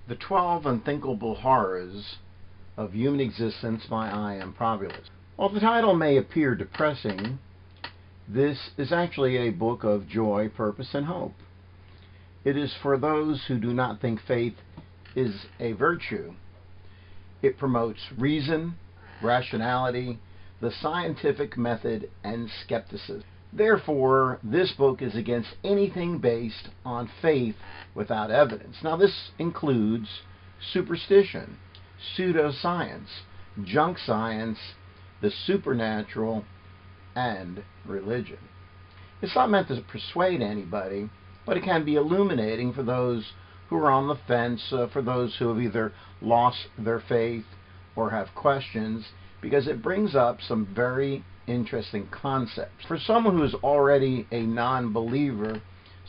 The 12 Unthinkable Horrors of Human Existence by M Probulos. While the title may appear depressing, this is actually a book of joy, purpose, and hope. It is for those who do not think faith is a virtue. It promotes reason, rationality, the scientific method, and skepticism. Therefore, this book is against anything based on faith without evidence. Now, this includes superstition, pseudo-science, junk science, the supernatural, and religion. It's not meant to persuade anybody, but it can be illuminating for those who are on the fence, for those who have either lost their faith or have questions, because it brings up some very interesting concepts. For someone who is already a non-believer,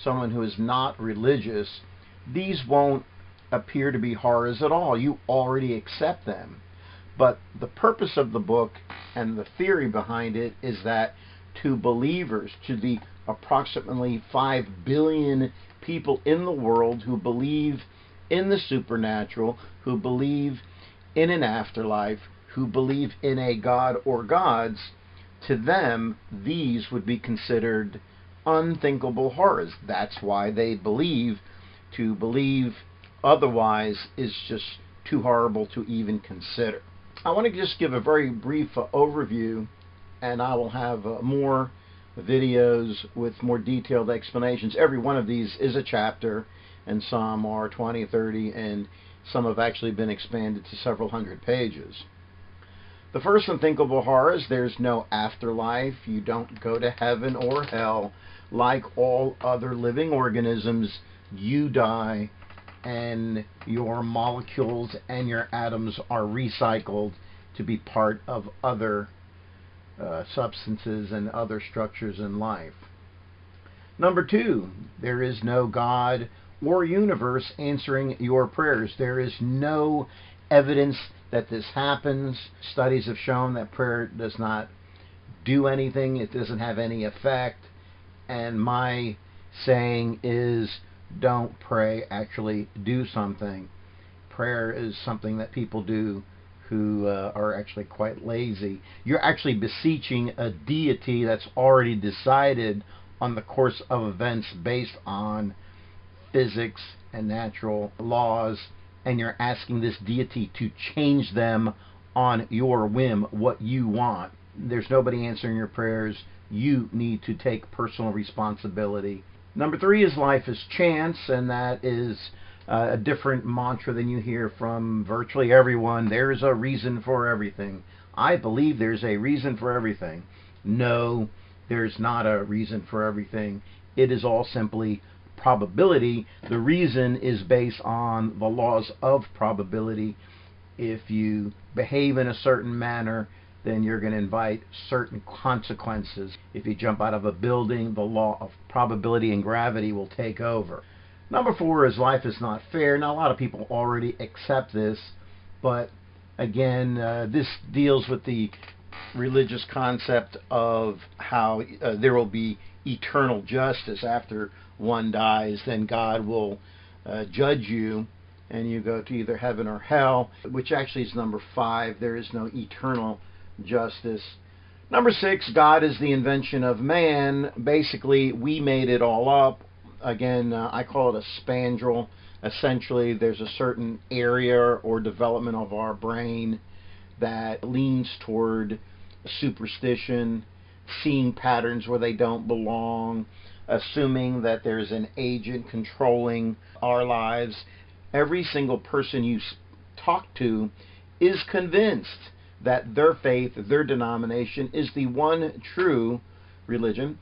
someone who is not religious, these won't appear to be horrors at all. You already accept them. But the purpose of the book and the theory behind it is that to believers, to the approximately 5 billion people in the world who believe in the supernatural, who believe in an afterlife, who believe in a God or gods, to them, these would be considered unthinkable horrors. That's why they believe. To believe otherwise is just too horrible to even consider. I want to just give a very brief overview, and I will have more videos with more detailed explanations. Every one of these is a chapter, and some are 20, 30, and some have actually been expanded to several hundred pages. The first unthinkable horror is there's no afterlife. You don't go to heaven or hell. Like all other living organisms, you die and your molecules and your atoms are recycled to be part of other substances and other structures in life. Number 2, there is no God or universe answering your prayers. There is no evidence that this happens. Studies have shown that prayer does not do anything. It doesn't have any effect. And my saying is, don't pray, actually do something. Prayer is something that people do who are actually quite lazy. You're actually beseeching a deity that's already decided on the course of events based on physics and natural laws, and you're asking this deity to change them on your whim, what you want. There's nobody answering your prayers. You need to take personal responsibility. Number 3 is life is chance, and that is a different mantra than you hear from virtually everyone. There's a reason for everything. I believe there's a reason for everything. No, there's not a reason for everything. It is all simply probability. The reason is based on the laws of probability. If you behave in a certain manner, then you're going to invite certain consequences. If you jump out of a building, the law of probability and gravity will take over. Number 4 is life is not fair. Now, a lot of people already accept this, but again, this deals with the religious concept of how there will be eternal justice after one dies. Then God will judge you, and you go to either heaven or hell, which actually is number 5. There is no eternal justice. Number 6, God is the invention of man. Basically, we made it all up. Again, I call it a spandrel. Essentially, there's a certain area or development of our brain that leans toward superstition, seeing patterns where they don't belong, assuming that there's an agent controlling our lives. Every single person you talk to is convinced that their faith, their denomination, is the one true religion,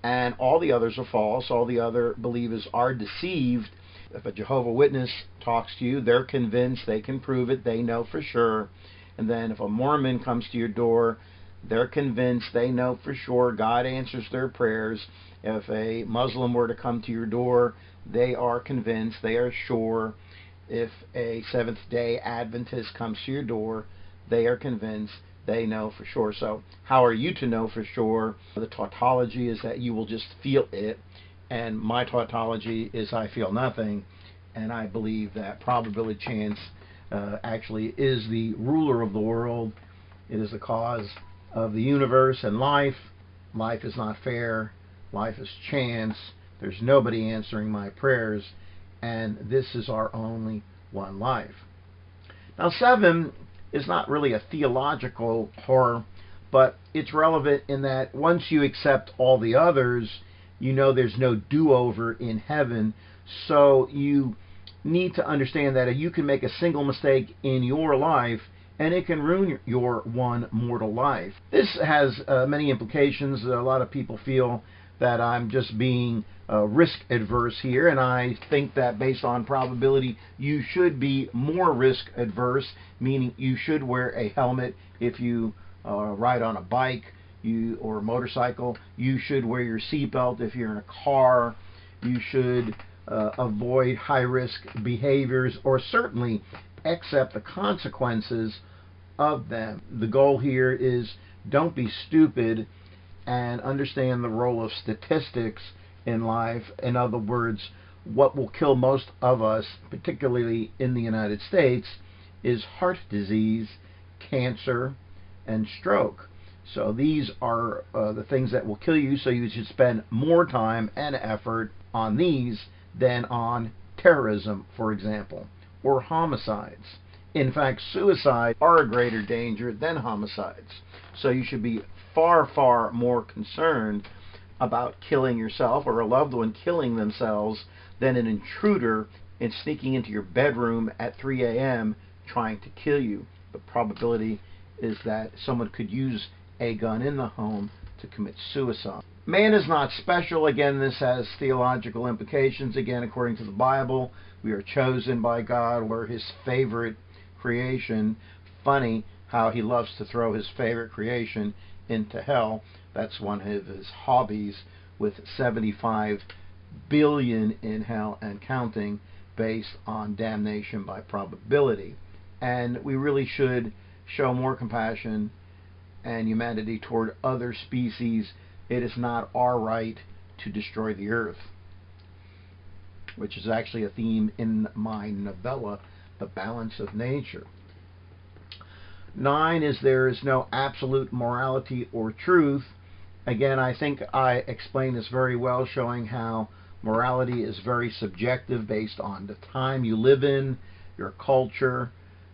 and all the others are false. All the other believers are deceived. If a Jehovah's Witness talks to you, they're convinced, they can prove it, they know for sure. And then if a Mormon comes to your door, they're convinced, they know for sure, God answers their prayers. If a Muslim were to come to your door, they are convinced, they are sure. If a Seventh-day Adventist comes to your door, they are convinced, they know for sure. So how are you to know for sure? The tautology is that you will just feel it, and my tautology is I feel nothing, and I believe that probability chance actually is the ruler of the world. It is the cause of the universe and life. Life is not fair. Life is chance. There's nobody answering my prayers, and this is our only one life. Now, 7 is not really a theological horror, but it's relevant in that once you accept all the others, you know there's no do-over in heaven. So you need to understand that you can make a single mistake in your life and it can ruin your one mortal life. This has many implications. A lot of people feel that I'm just being risk adverse here, and I think that based on probability you should be more risk adverse, meaning you should wear a helmet if you ride on a bike or a motorcycle. You should wear your seatbelt if you're in a car. You should avoid high-risk behaviors, or certainly accept the consequences of them. The goal here is don't be stupid and understand the role of statistics in life. In other words, what will kill most of us, particularly in the United States, is heart disease, cancer, and stroke. So these are the things that will kill you, so you should spend more time and effort on these than on terrorism, for example, or homicides. In fact, suicides are a greater danger than homicides. So you should be far, far more concerned about killing yourself or a loved one killing themselves than an intruder in sneaking into your bedroom at 3 a.m. trying to kill you. The probability is that someone could use a gun in the home to commit suicide. Man is not special. Again, this has theological implications. Again, according to the Bible, we are chosen by God. We're His favorite creation. Funny how He loves to throw His favorite creation into hell. That's one of His hobbies, with 75 billion in hell and counting, based on damnation by probability. And we really should show more compassion and humanity toward other species. It is not our right to destroy the earth, which is actually a theme in my novella, The Balance of Nature. 9 is there is no absolute morality or truth. Again, I think I explained this very well, showing how morality is very subjective based on the time you live in, your culture,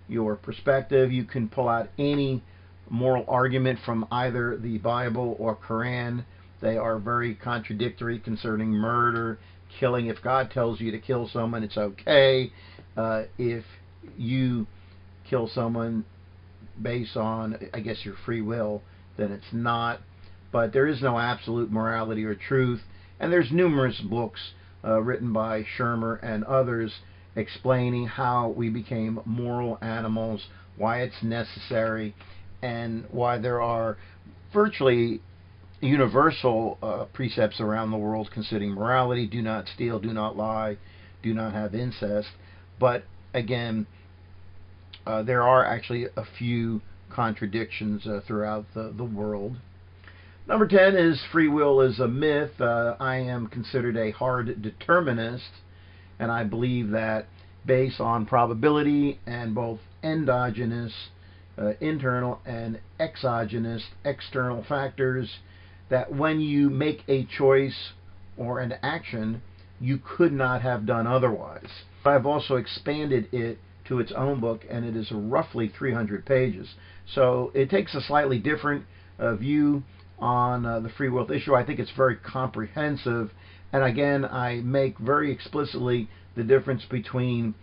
your perspective. You can pull out any moral argument from either the Bible or Quran. They are very contradictory concerning murder, killing. If God tells you to kill someone, it's okay. If you kill someone based on, I guess, your free will, then it's not. But there is no absolute morality or truth. And there's numerous books written by Shermer and others explaining how we became moral animals, why it's necessary, and why there are virtually universal precepts around the world concerning morality. Do not steal, do not lie, do not have incest. But again, there are actually a few contradictions throughout the world. Number 10 is free will is a myth. I am considered a hard determinist, and I believe that based on probability and both endogenous, internal, and exogenous, external factors, that when you make a choice or an action, you could not have done otherwise. I've also expanded it to its own book, and it is roughly 300 pages. So it takes a slightly different view on the free will issue. I think it's very comprehensive, and again, I make very explicitly the difference between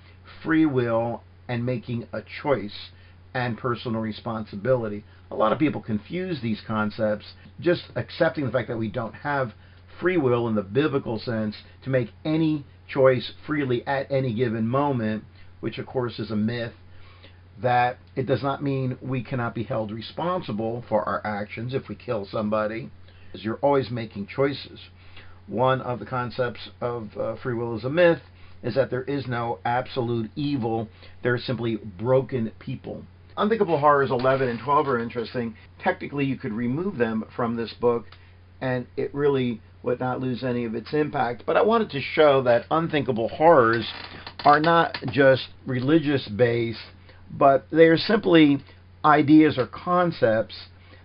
free will and making a choice and personal responsibility. A lot of people confuse these concepts. Just accepting the fact that we don't have free will in the biblical sense to make any choice freely at any given moment, which of course is a myth, that it does not mean we cannot be held responsible for our actions if we kill somebody, because you're always making choices. One of the concepts of free will is a myth is that there is no absolute evil. There are simply broken people. Unthinkable Horrors 11 and 12 are interesting. Technically, you could remove them from this book and it really would not lose any of its impact. But I wanted to show that unthinkable horrors are not just religious based, but they are simply ideas or concepts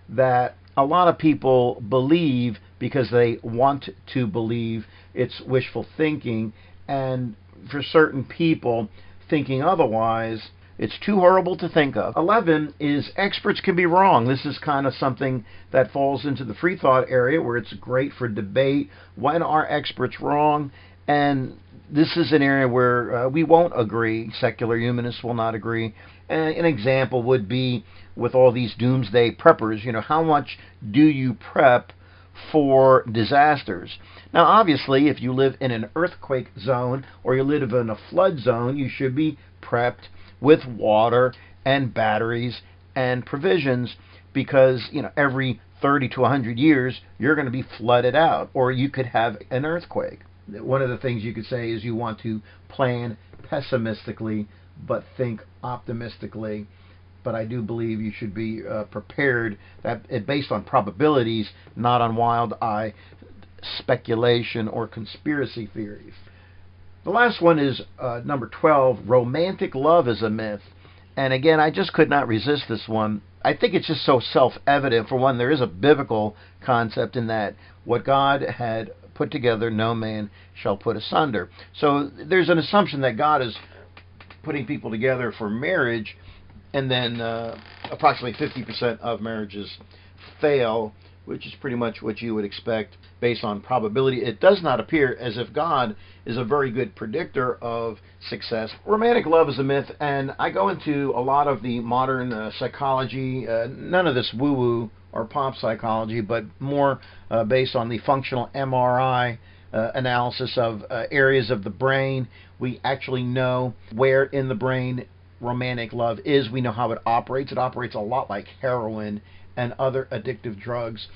that a lot of people believe because they want to believe. It's wishful thinking, and for certain people thinking otherwise, it's too horrible to think of. 11 is experts can be wrong. This is kind of something that falls into the free thought area where it's great for debate. When are experts wrong? And this is an area where we won't agree. Secular humanists will not agree. An example would be with all these doomsday preppers. You know, how much do you prep for disasters? Now, obviously, if you live in an earthquake zone or you live in a flood zone, you should be prepped with water and batteries and provisions, because every 30 to 100 years you're going to be flooded out, or you could have an earthquake. One of the things you could say is you want to plan pessimistically but think optimistically. But I do believe you should be prepared, based on probabilities, not on wild-eye speculation or conspiracy theories. The last one is number 12, romantic love is a myth. And again, I just could not resist this one. I think it's just so self-evident. For one, there is a biblical concept in that what God had put together, no man shall put asunder. So there's an assumption that God is putting people together for marriage, and then approximately 50% of marriages fail, which is pretty much what you would expect based on probability. It does not appear as if God is a very good predictor of success. Romantic love is a myth, and I go into a lot of the modern psychology, none of this woo-woo or pop psychology, but more based on the functional MRI analysis of areas of the brain. We actually know where in the brain romantic love is. We know how it operates. It operates a lot like heroin and other addictive drugs.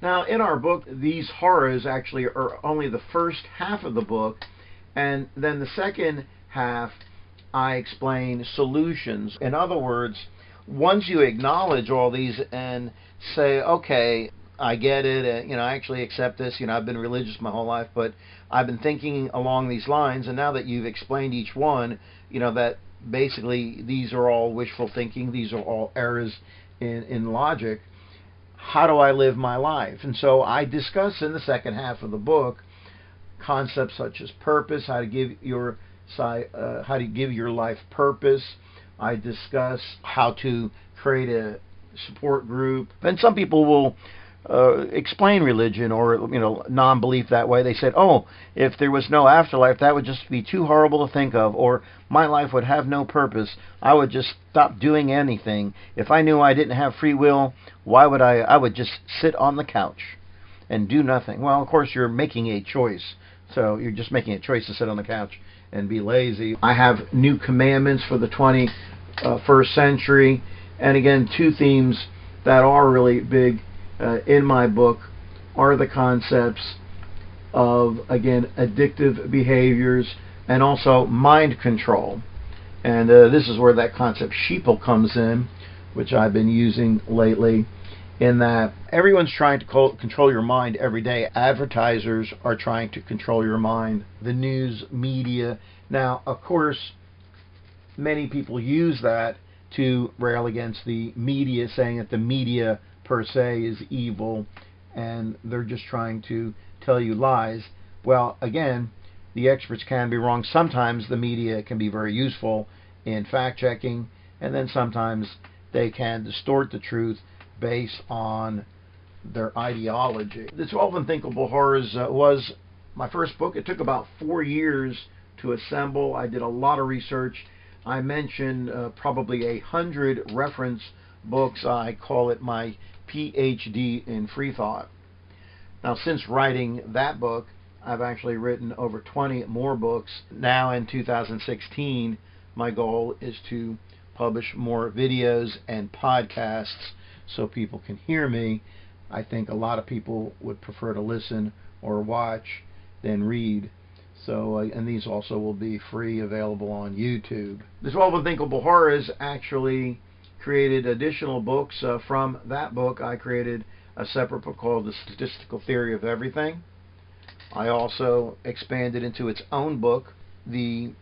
Now, in our book, these horrors actually are only the first half of the book, and then the second half I explain solutions. In other words, once you acknowledge all these and say, okay, I get it, I actually accept this, I've been religious my whole life, but I've been thinking along these lines, and now that you've explained each one, that basically these are all wishful thinking, these are all errors in logic. How do I live my life? And so I discuss in the second half of the book concepts such as purpose, how to give your life purpose. I discuss how to create a support group. And some people will explain religion or non-belief that way. They said, oh, if there was no afterlife, that would just be too horrible to think of, or my life would have no purpose. I would just stop doing anything. If I knew I didn't have free will, why would I would just sit on the couch and do nothing. Well, of course, you're making a choice. So you're just making a choice to sit on the couch and be lazy. I have new commandments for the 21st century. And again, two themes that are really big in my book are the concepts of, again, addictive behaviors and also mind control. And this is where that concept sheeple comes in, which I've been using lately, in that everyone's trying to control your mind every day. Advertisers are trying to control your mind, the news media. Now, of course, many people use that to rail against the media, saying that the media per se is evil and they're just trying to tell you lies. Well, again, the experts can be wrong. Sometimes the media can be very useful in fact-checking, and then sometimes they can distort the truth based on their ideology. The 12 Unthinkable Horrors was my first book. It took about 4 years to assemble. I did a lot of research. I mentioned probably 100 reference books. I call it my PhD in free thought. Now, since writing that book, I've actually written over 20 more books. Now in 2016, my goal is to publish more videos and podcasts so people can hear me. I think a lot of people would prefer to listen or watch than read. So, and these also will be free, available on YouTube. The 12 Unthinkable Horrors actually created additional books. From that book, I created a separate book called The Statistical Theory of Everything. I also expanded into its own book the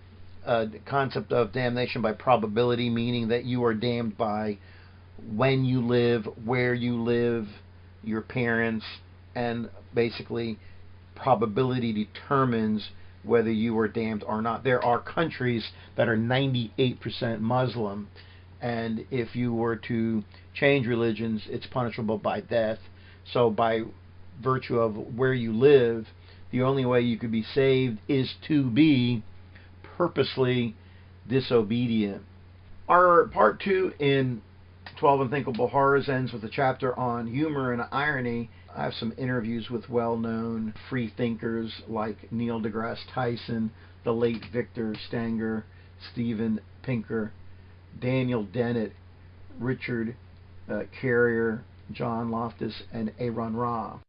concept of damnation by probability, meaning that you are damned by when you live, where you live, your parents, and basically probability determines whether you are damned or not. There are countries that are 98% Muslim, and if you were to change religions, it's punishable by death. So by virtue of where you live, the only way you could be saved is to be purposely disobedient. Our part 2 in 12 Unthinkable Horrors ends with a chapter on humor and irony. I have some interviews with well-known free thinkers like Neil deGrasse Tyson, the late Victor Stenger, Steven Pinker, Daniel Dennett, Richard Carrier, John Loftus, and Aaron Ra.